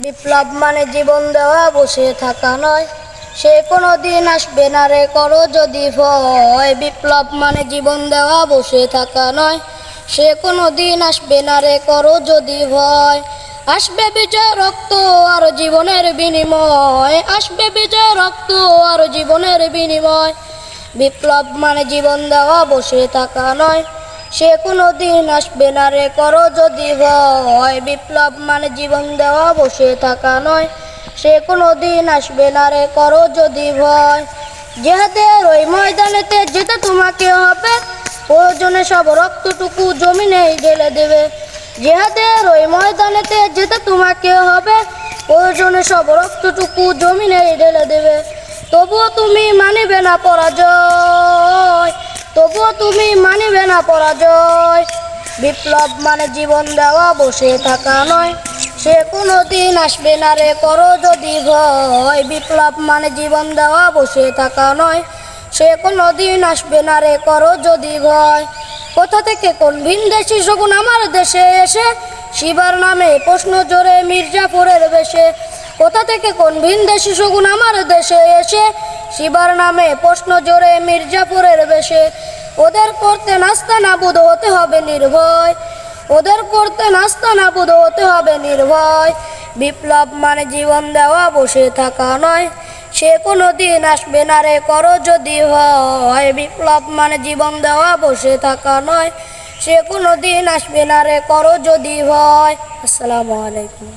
বিপ্লব মানে জীবন দেওয়া, বসে থাকা নয়। সে কোনো দিন আসবে না রে, করো যদি ভয়। বিপ্লব মানে জীবন দেওয়া, বসে থাকা নয়। সে কোনো দিন আসবে না রে, করো যদি ভয়। আসবে বিজয় রক্ত আর জীবনের বিনিময়, আসবে বিজয় রক্ত আর জীবনের বিনিময়। বিপ্লব মানে জীবন দেওয়া, বসে থাকা নয়। সে কোনো দিন আসবে না রে, করো যদি ভয়। বিপ্লব মানে জীবন দেওয়া, বসে থাকা নয়। সে কোনো দিন আসবে না রে, করো যদি ভয়। জেহাদের ওই ময়দানেতে যেতে তোমাকে হবে, প্রয়োজনে সব রক্তটুকু জমিনেই ঢেলে দেবে। জেহাদের ওই ময়দানেতে যেতে তোমাকে হবে, প্রয়োজনে সব রক্তটুকু জমিনেই ঢেলে দেবে। তবুও তুমি মানিবে না পরাজয়, তবুও তুমি মানিবে না পরাজয়। বিপ্লব মানে জীবন দেওয়া, বসে থাকা নয়। সে কোনো দিন আসবে না রে, করো যদি ভয়। বিপ্লব মানে জীবন দেওয়া, বসে থাকা নয়। সে কোনো দিন আসবে না রে, করো যদি ভয়। কোথা থেকে কোন ভিনদেশি শকুন আমার দেশে এসে, শিবার নামে প্রশ্ন জোরে মির্জাপুরের বেশে। কোথা থেকে কোন ভিনদেশি শকুন আমার দেশে এসে, শিবার নামে প্রশ্ন জোরে মির্জাপুরের বেশে। ওদের করতে নাস্তা নাবুদ হতে হবে নির্ভয়, ওদের করতে নাস্তা নাবুদ হতে হবে নির্ভয়। বিপ্লব মানে জীবন দেওয়া, বসে থাকা নয়। সে কোনো দিন আসবে না রে, করো যদি ভয়। বিপ্লব মানে জীবন দেওয়া, বসে থাকা নয়। সে কোনো দিন আসবে না রে, করো যদি ভয়। আসসালামু আলাইকুম।